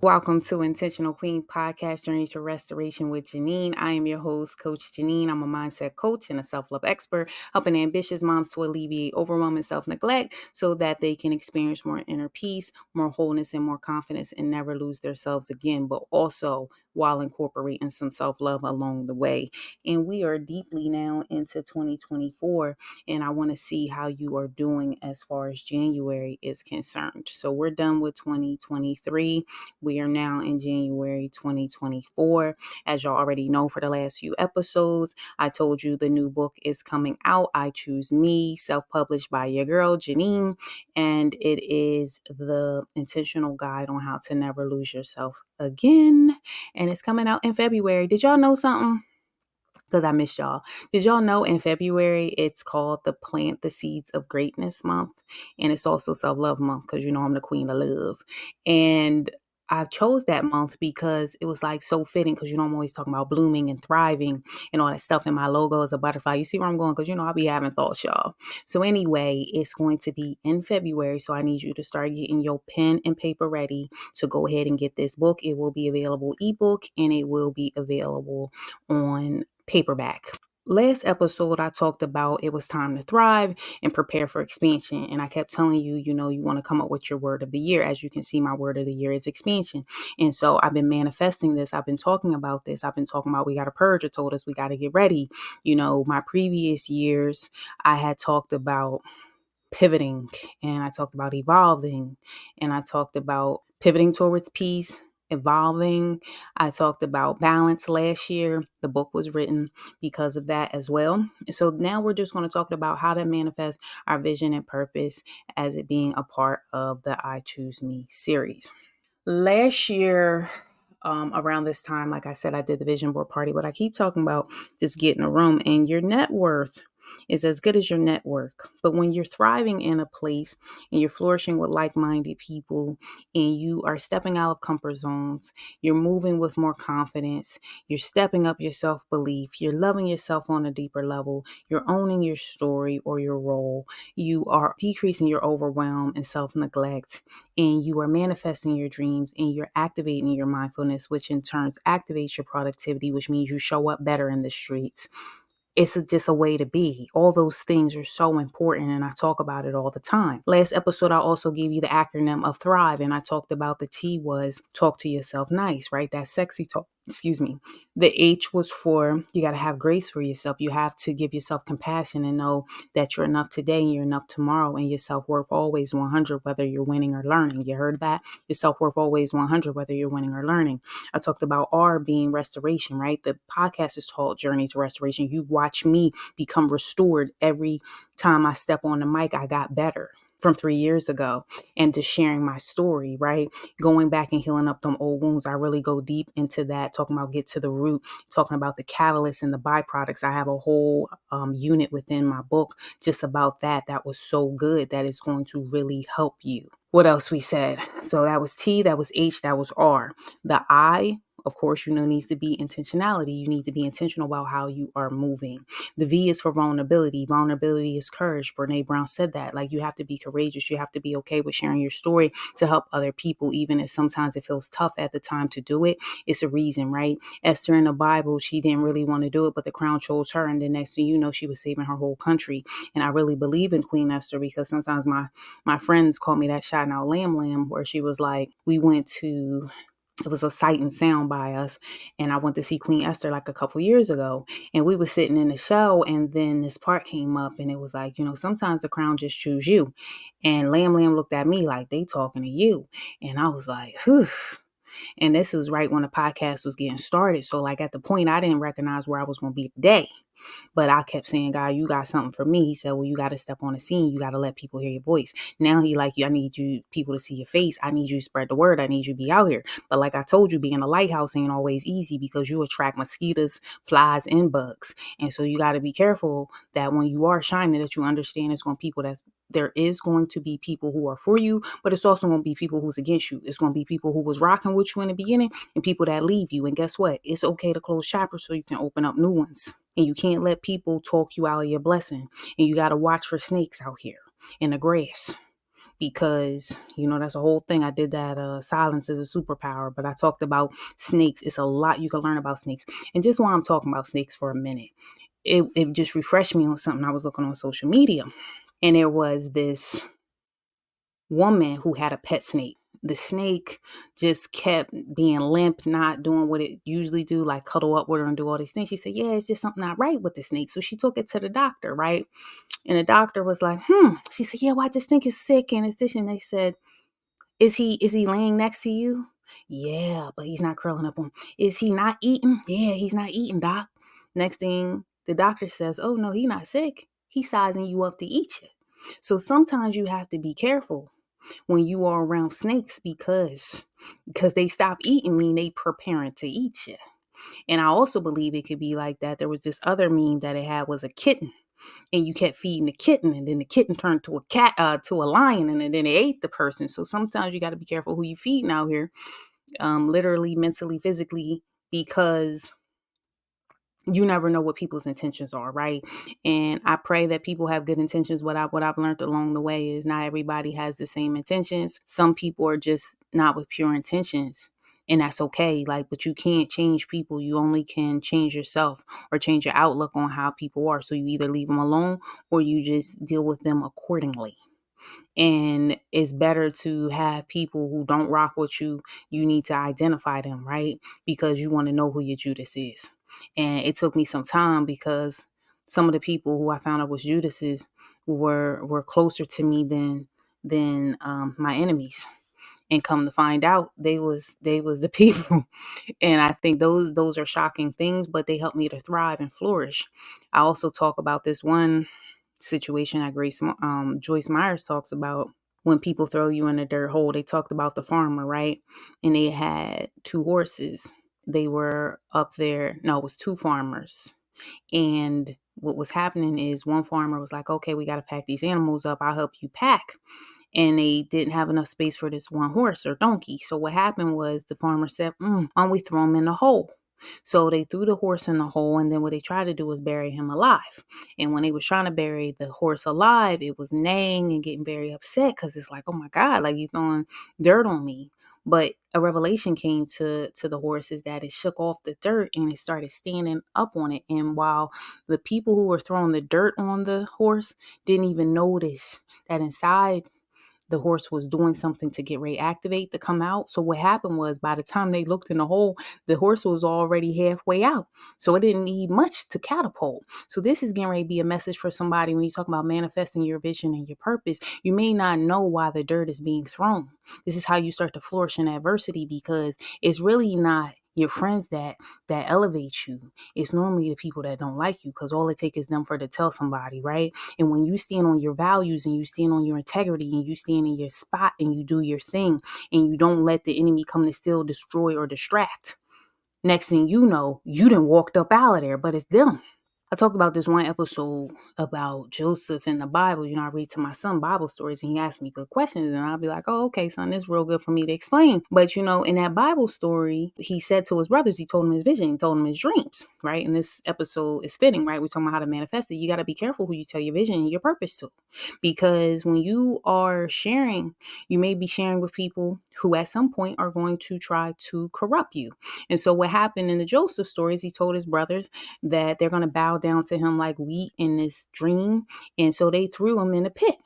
Welcome to Intentional Queen Podcast Journey to Restoration with Jineen. I am your host, Coach Jineen. I'm a mindset coach and a self-love expert, helping ambitious moms to alleviate overwhelm and self-neglect so that they can experience more inner peace, more wholeness, and more confidence and never lose themselves again, but also while incorporating some self-love along the way. And we are deeply now into 2024, and I want to see how you are doing as far as January is concerned. So we're done with 2023. We are now in January 2024. As y'all already know, for the last few episodes, I told you the new book is coming out. I Choose Me, self-published by your girl, Jineen. And it is the intentional guide on how to never lose yourself again. And it's coming out in February. Did y'all know something? Because I missed y'all. Did y'all know in February it's called the Plant the Seeds of Greatness month? And it's also Self-Love month because you know I'm the queen of love. And I chose that month because it was like so fitting because you know I'm always talking about blooming and thriving and all that stuff. And my logo is a butterfly. You see where I'm going? Because you know I'll be having thoughts, y'all. So anyway, it's going to be in February. So I need you to start getting your pen and paper ready to go ahead and get this book. It will be available ebook and it will be available on paperback. Last episode, I talked about it was time to thrive and prepare for expansion. And I kept telling you, you want to come up with your word of the year. As you can see, my word of the year is expansion. And so I've been manifesting this. I've been talking about this. I've been talking about we got to purge. It told us we got to get ready. My previous years, I had talked about pivoting and I talked about evolving and I talked about pivoting towards peace, evolving. I talked about balance last year. The book was written because of that as well. So now we're just going to talk about how to manifest our vision and purpose as it being a part of the I Choose Me series. Last year, around this time, like I said, I did the vision board party, but I keep talking about just getting a room and your net worth is as good as your network. But when you're thriving in a place and you're flourishing with like-minded people and you are stepping out of comfort zones, you're moving with more confidence, you're stepping up your self-belief, you're loving yourself on a deeper level, you're owning your story or your role, you are decreasing your overwhelm and self-neglect, and you are manifesting your dreams and you're activating your mindfulness, which in turn activates your productivity, which means you show up better in the streets. It's just a way to be. All those things are so important, and I talk about it all the time. Last episode, I also gave you the acronym of THRIVE, and I talked about the T was talk to yourself nice, right? That sexy talk. Excuse me. The H was for you got to have grace for yourself. You have to give yourself compassion and know that you're enough today and you're enough tomorrow, and your self-worth always 100, whether you're winning or learning. You heard that? Your self-worth always 100, whether you're winning or learning. I talked about R being restoration, right? The podcast is called Journey to Restoration. You watch me become restored every time I step on the mic. I got better from 3 years ago, and just sharing my story, right? Going back and healing up them old wounds. I really go deep into that, talking about get to the root, talking about the catalysts and the byproducts. I have a whole unit within my book just about that. That was so good that it's going to really help you. What else we said? So that was T, that was H, that was R. The I, of course, needs to be intentionality. You need to be intentional about how you are moving. The V is for vulnerability. Vulnerability is courage. Brene Brown said that. Like, you have to be courageous. You have to be okay with sharing your story to help other people, even if sometimes it feels tough at the time to do it. It's a reason, right? Esther in the Bible, she didn't really want to do it, but the crown chose her. And the next thing you know, she was saving her whole country. And I really believe in Queen Esther because sometimes my friends call me that shot now lamb, where she was like, it was a sight and sound by us. And I went to see Queen Esther like a couple years ago, and we were sitting in the show, and then this part came up and it was like, sometimes the crown just choose you. And Lamb looked at me like, they talking to you. And I was like, whew. And this was right when the podcast was getting started. So like at the point, I didn't recognize where I was going to be today. But I kept saying, God, you got something for me. He said, well, you got to step on the scene. You got to let people hear your voice. Now he like, I need you people to see your face. I need you to spread the word. I need you to be out here. But like I told you, being a lighthouse ain't always easy because you attract mosquitoes, flies, and bugs. And so you got to be careful that when you are shining, that you understand there is going to be people who are for you, but it's also going to be people who's against you. It's going to be people who was rocking with you in the beginning and people that leave you. And guess what? It's okay to close chapters so you can open up new ones. And you can't let people talk you out of your blessing. And you got to watch for snakes out here in the grass. because, that's a whole thing. I did that, silence is a superpower, but I talked about snakes. It's a lot you can learn about snakes. And just while I'm talking about snakes for a minute, it just refreshed me on something I was looking on social media. And there was this woman who had a pet snake. The snake just kept being limp, not doing what it usually do, like cuddle up with her and do all these things. She said, yeah, it's just something not right with the snake. So she took it to the doctor, right? And the doctor was like, She said, yeah, well, I just think it's sick and it's this. And they said, is he laying next to you? Yeah, but he's not curling up on. Is he not eating? Yeah, he's not eating, doc. Next thing the doctor says, oh no, he's not sick. He's sizing you up to eat you. So sometimes you have to be careful when you are around snakes because they stop eating mean they preparing to eat you. And I also believe it could be like that. There was this other meme that it had was a kitten, and you kept feeding the kitten, and then the kitten turned to a cat, to a lion, and then it ate the person. So sometimes you got to be careful who you feeding out here, literally, mentally, physically, because you never know what people's intentions are, right? And I pray that people have good intentions. What I've learned along the way is not everybody has the same intentions. Some people are just not with pure intentions. And that's okay. Like, but you can't change people. You only can change yourself or change your outlook on how people are. So you either leave them alone or you just deal with them accordingly. And it's better to have people who don't rock with you. You need to identify them, right? Because you want to know who your Judas is. And it took me some time because some of the people who I found out was Judases were closer to me than my enemies. And come to find out, they was the people. And I think those are shocking things, but they helped me to thrive and flourish. I also talk about this one situation that Joyce Myers talks about. When people throw you in a dirt hole, they talked about the farmer, right? And they had two horses. They were up there. No, it was two farmers. And what was happening is one farmer was like, okay, we got to pack these animals up. I'll help you pack. And they didn't have enough space for this one horse or donkey. So what happened was the farmer said, why don't we throw him in the hole? So they threw the horse in the hole, and then what they tried to do was bury him alive. And when they was trying to bury the horse alive, it was neighing and getting very upset because it's like, oh my God, like you throwing dirt on me. But a revelation came to the horse is that it shook off the dirt and it started standing up on it. And while the people who were throwing the dirt on the horse didn't even notice that inside the horse was doing something to get reactivate to come out. So what happened was by the time they looked in the hole, the horse was already halfway out. So it didn't need much to catapult. So this is getting ready to be a message for somebody when you talk about manifesting your vision and your purpose. You may not know why the dirt is being thrown. This is how you start to flourish in adversity, because it's really not your friends that elevate you. It's normally the people that don't like you, because all it takes is them for to tell somebody, right? And when you stand on your values and you stand on your integrity and you stand in your spot and you do your thing and you don't let the enemy come to steal, destroy, or distract, next thing you know, you done walked up out of there, but it's them. I talked about this one episode about Joseph in the Bible. I read to my son Bible stories and he asked me good questions, and I'll be like, oh, okay, son, this is real good for me to explain. But, in that Bible story, he said to his brothers, he told them his vision, he told them his dreams, right? And this episode is fitting, right? We're talking about how to manifest it. You got to be careful who you tell your vision and your purpose to, because when you are sharing, you may be sharing with people who at some point are going to try to corrupt you. And so what happened in the Joseph stories, he told his brothers that they're going to bow down to him like wheat in this dream. And so they threw him in a pit.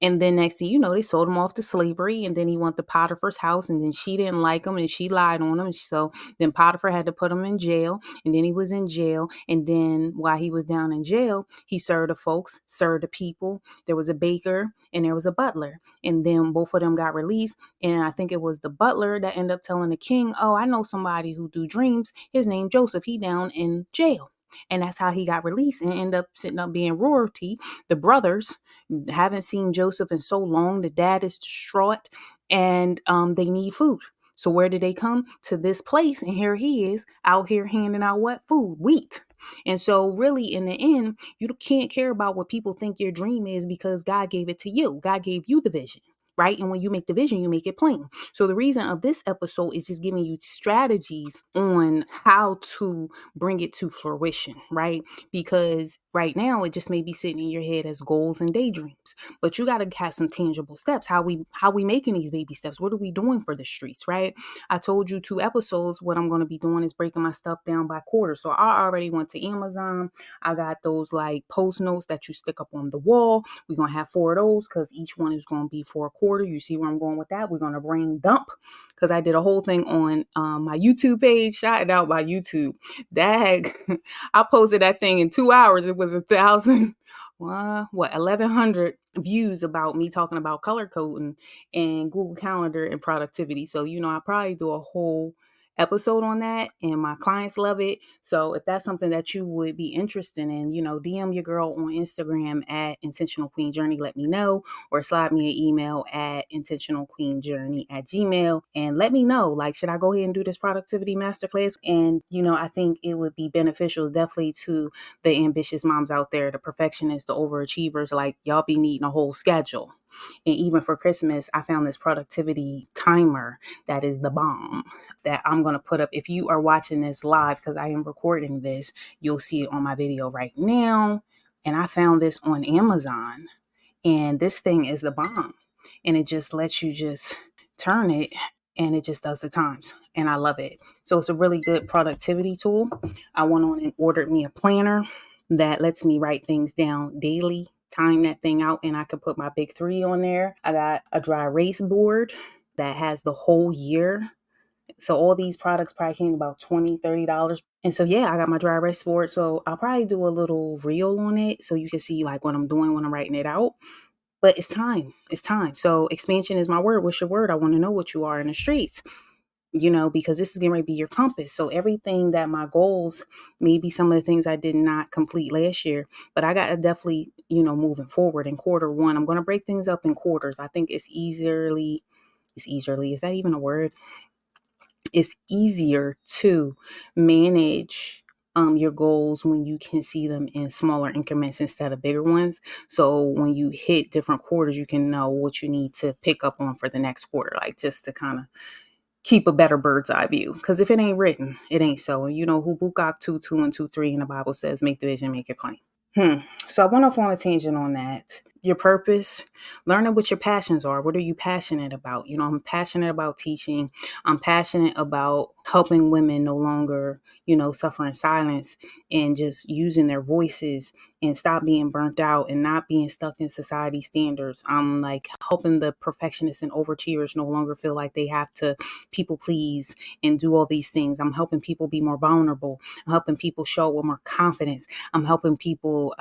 And then next thing you know, they sold him off to slavery. And then he went to Potiphar's house, and then she didn't like him and she lied on him. So then Potiphar had to put him in jail. And then he was in jail. And then while he was down in jail, he served the folks, served the people. There was a baker and there was a butler. And then both of them got released. And I think it was the butler that ended up telling the king, oh, I know somebody who do dreams. His name Joseph. He down in jail. And that's how he got released and ended up sitting up being royalty. The brothers haven't seen Joseph in so long. The dad is distraught, and they need food. So where did they come? To this place, and here he is out here handing out what? Food, wheat. And so really in the end, you can't care about what people think your dream is, because God gave it to you. God gave you the vision. right? And when you make the vision, you make it plain. So the reason of this episode is just giving you strategies on how to bring it to fruition, right? Because right now it just may be sitting in your head as goals and daydreams, but you got to have some tangible steps. How we making these baby steps? What are we doing for the streets, right? I told you 2 episodes. What I'm going to be doing is breaking my stuff down by quarter. So I already went to Amazon. I got those like post notes that you stick up on the wall. We're going to have 4 of those because each one is going to be for a quarter. You see where I'm going with that? We're going to brain dump because I did a whole thing on my YouTube page. Shout it out by YouTube. Dag, I posted that thing in 2 hours. It was 1,100 views about me talking about color coding and Google Calendar and productivity. So, I probably do a whole episode on that and my clients love it. So if that's something that you would be interested in, DM your girl on Instagram at Intentional Queen Journey, let me know, or slide me an email at intentionalqueenjourney@gmail and let me know, like, should I go ahead and do this productivity masterclass? And, I think it would be beneficial definitely to the ambitious moms out there, the perfectionists, the overachievers, like y'all be needing a whole schedule. And even for Christmas, I found this productivity timer that is the bomb that I'm going to put up. If you are watching this live, because I am recording this, you'll see it on my video right now. And I found this on Amazon. And this thing is the bomb. And it just lets you just turn it and it just does the times. And I love it. So it's a really good productivity tool. I went on and ordered me a planner that lets me write things down daily, time that thing out, and I could put my big 3 on there. I got a dry erase board that has the whole year. So all these products probably came about $20-$30. And so, yeah, I got my dry erase board. So I'll probably do a little reel on it so you can see like what I'm doing when I'm writing it out. But it's time. It's time. So expansion is my word. What's your word? I want to know what you are in the streets, because this is going to be your compass. So everything that my goals, maybe some of the things I did not complete last year, but I got to definitely, moving forward in quarter 1, I'm going to break things up in quarters. I think it's easily, is that even a word? It's easier to manage your goals when you can see them in smaller increments instead of bigger ones. So when you hit different quarters, you can know what you need to pick up on for the next quarter, like just to kind of keep a better bird's eye view. Because if it ain't written, it ain't so. And Habakkuk 2:2 and 2:3 in the Bible says, make the vision, make it plain. So I went off on a tangent on that. Your purpose, learning what your passions are. What are you passionate about? I'm passionate about teaching. I'm passionate about helping women no longer, suffer in silence and just using their voices and stop being burnt out and not being stuck in society standards. I'm like helping the perfectionists and overachievers no longer feel like they have to people please and do all these things. I'm helping people be more vulnerable. I'm helping people show up with more confidence. I'm helping people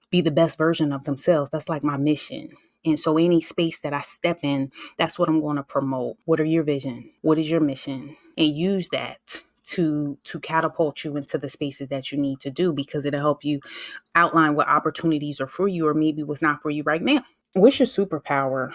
be the best version of themselves. That's like my mission. And so any space that I step in, that's what I'm going to promote. What are your vision? What is your mission? And use that to catapult you into the spaces that you need to do, because it'll help you outline what opportunities are for you or maybe what's not for you right now. What's your superpower?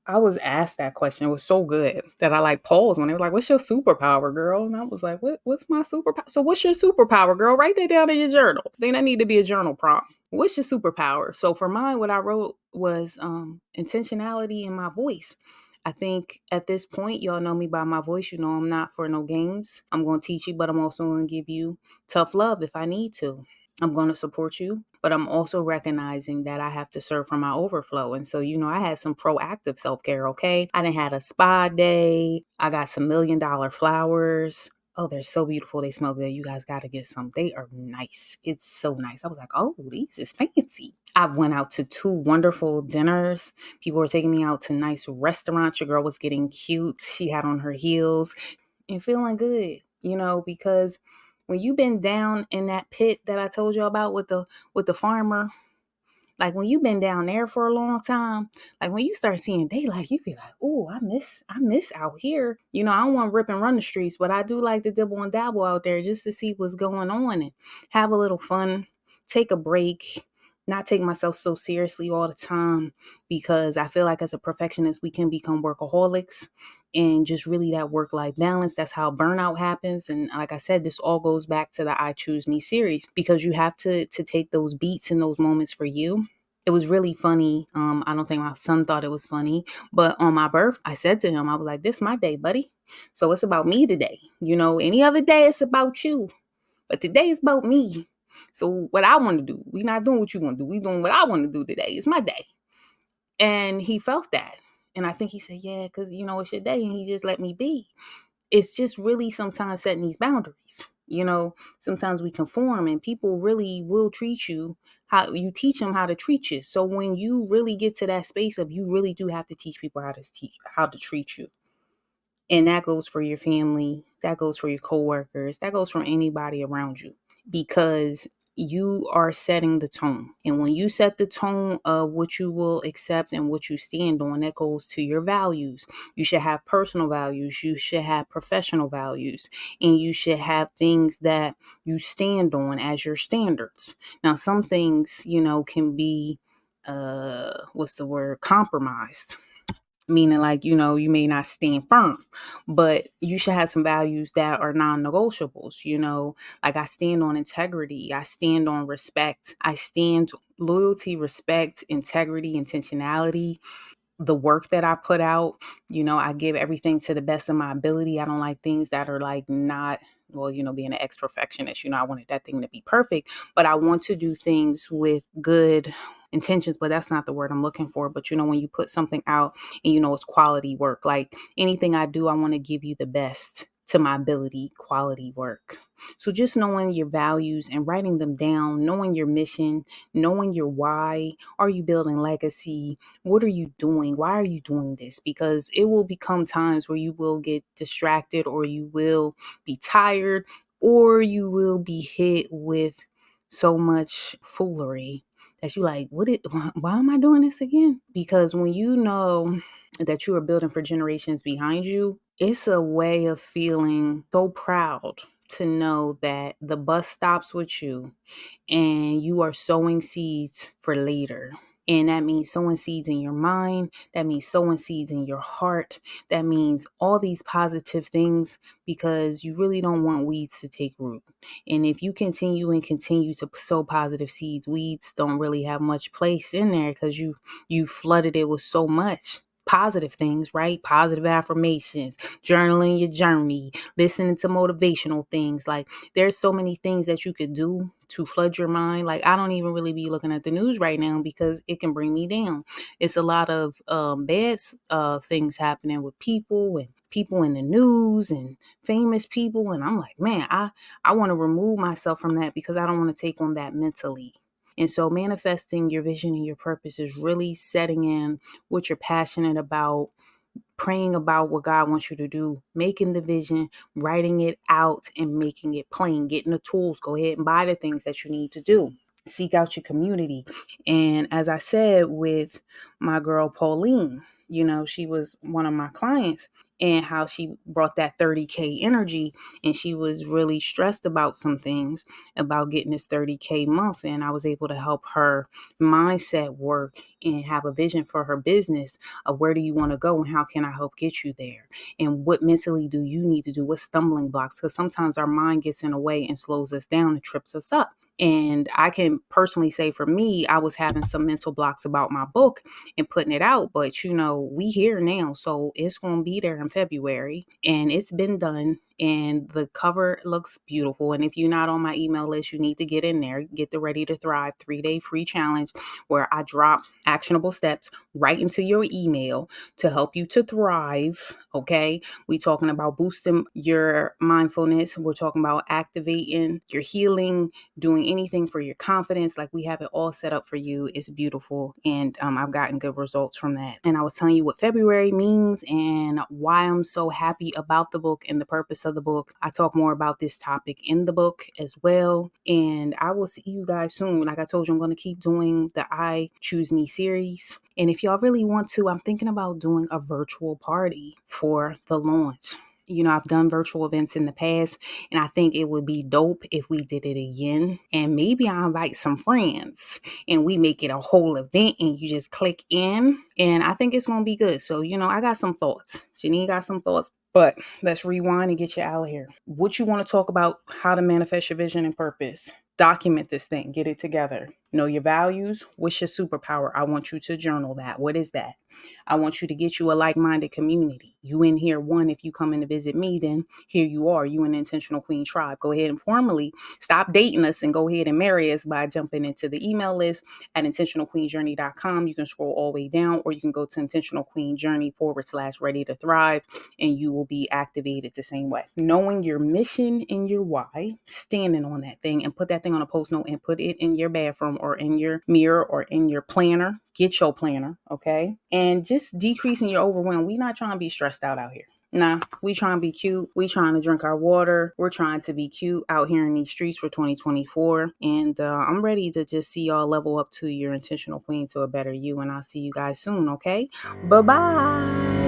I was asked that question. It was so good that I like paused when they were like, what's your superpower, girl? And I was like, what's my superpower? So what's your superpower, girl? Write that down in your journal. I think that need to be a journal prompt. What's your superpower? So for mine, what I wrote was intentionality in my voice. I think at this point, y'all know me by my voice. I'm not for no games. I'm going to teach you, but I'm also going to give you tough love if I need to. I'm going to support you, but I'm also recognizing that I have to serve from my overflow. And so, I had some proactive self-care, okay? I done had a spa day. I got some $1 million flowers. Oh, they're so beautiful. They smell good. You guys got to get some. They are nice. It's so nice. I was like, oh, these is fancy. I went out to 2 wonderful dinners. People were taking me out to nice restaurants. Your girl was getting cute. She had on her heels and feeling good, because when you've been down in that pit that I told you about with the farmer, like when you've been down there for a long time, like when you start seeing daylight, you be like, oh, I miss out here. I don't want to rip and run the streets, but I do like to dibble and dabble out there just to see what's going on and have a little fun, take a break, not take myself so seriously all the time, because I feel like as a perfectionist, we can become workaholics and just really that work-life balance. That's how burnout happens. And like I said, this all goes back to the I Choose Me series, because you have to take those beats and those moments for you. It was really funny. I don't think my son thought it was funny, but on my birth, I said to him, I was like, "This my day, buddy. So it's about me today. Any other day it's about you, but today is about me. So what I want to do, we not doing what you want to do. We doing what I want to do today. It's my day." And he felt that, and I think he said, "Yeah, because it's your day," and he just let me be. It's just really sometimes setting these boundaries. Sometimes we conform and people really will treat you how you teach them how to treat you. So when you really get to that space of you really do have to teach people how to treat you. And that goes for your family, that goes for your coworkers, that goes for anybody around you, because you are setting the tone. And when you set the tone of what you will accept and what you stand on, that goes to your values. You should have personal values, you should have professional values, and you should have things that you stand on as your standards. Now, some things, can be what's the word, compromised, meaning like you may not stand firm, but you should have some values that are non-negotiables. Like I stand on integrity, I stand on respect, I stand loyalty, respect, integrity, intentionality, the work that I put out. I give everything to the best of my ability. I don't like things that are like not, well, being an ex-perfectionist, I wanted that thing to be perfect, but I want to do things with good intentions, but that's not the word I'm looking for. But when you put something out and it's quality work, like anything I do, I want to give you the best to my ability, quality work. So just knowing your values and writing them down, knowing your mission, knowing your why. Are you building legacy? What are you doing? Why are you doing this? Because it will become times where you will get distracted, or you will be tired, or you will be hit with so much foolery that you like, why am I doing this again? Because when you know that you are building for generations behind you, it's a way of feeling so proud to know that the bus stops with you and you are sowing seeds for later. And that means sowing seeds in your mind. That means sowing seeds in your heart. That means all these positive things, because you really don't want weeds to take root. And if you continue to sow positive seeds, weeds don't really have much place in there, because you flooded it with so much positive things, right? Positive affirmations, journaling your journey, listening to motivational things. Like there's so many things that you could do to flood your mind. Like I don't even really be looking at the news right now because it can bring me down. It's a lot of bad things happening with people and people in the news and famous people. And I'm like, man, I want to remove myself from that because I don't want to take on that mentally. And so manifesting your vision and your purpose is really setting in what you're passionate about, praying about what God wants you to do, making the vision, writing it out, and making it plain, getting the tools. Go ahead and buy the things that you need to do. Seek out your community. And as I said with my girl Pauline, she was one of my clients, and how she brought that 30K energy, and she was really stressed about some things about getting this 30K month. And I was able to help her mindset work and have a vision for her business of where do you want to go and how can I help get you there? And what mentally do you need to do? What stumbling blocks? Because sometimes our mind gets in the way and slows us down and trips us up. And I can personally say for me, I was having some mental blocks about my book and putting it out. But, we here now. So it's going to be there in February, and it's been done. And the cover looks beautiful. And if you're not on my email list, you need to get in there. Get the Ready to Thrive 3-day free challenge, where I drop actionable steps right into your email to help you to thrive. Okay. We talking about boosting your mindfulness. We're talking about activating your healing, doing anything for your confidence. Like we have it all set up for you. It's beautiful. And I've gotten good results from that. And I was telling you what February means and why I'm so happy about the book and the purpose of the book. I talk more about this topic in the book as well. And I will see you guys soon. Like I told you, I'm going to keep doing the I Choose Me series. And if y'all really want to, I'm thinking about doing a virtual party for the launch. I've done virtual events in the past, and I think it would be dope if we did it again. And maybe I'll invite some friends and we make it a whole event and you just click in. And I think it's going to be good. So, I got some thoughts. Jineen got some thoughts. But let's rewind and get you out of here. What you want to talk about, how to manifest your vision and purpose. Document this thing, get it together. Know your values. What's your superpower? I want you to journal that. What is that? I want you to get you a like-minded community. You in here, one, if you come in to visit me, then here you are. You an intentional queen tribe. Go ahead and formally stop dating us and go ahead and marry us by jumping into the email list at intentionalqueenjourney.com. You can scroll all the way down, or you can go to intentionalqueenjourney/ready to thrive, and you will be activated the same way. Knowing your mission and your why, standing on that thing and put that thing on a post note and put it in your bathroom or in your mirror or in your planner. Get your planner, okay? And just decreasing your overwhelm. We not trying to be stressed out here. Nah, we trying to be cute. We trying to drink our water. We're trying to be cute out here in these streets for 2024. And I'm ready to just see y'all level up to your intentional queen, to a better you. And I'll see you guys soon, okay? Bye-bye.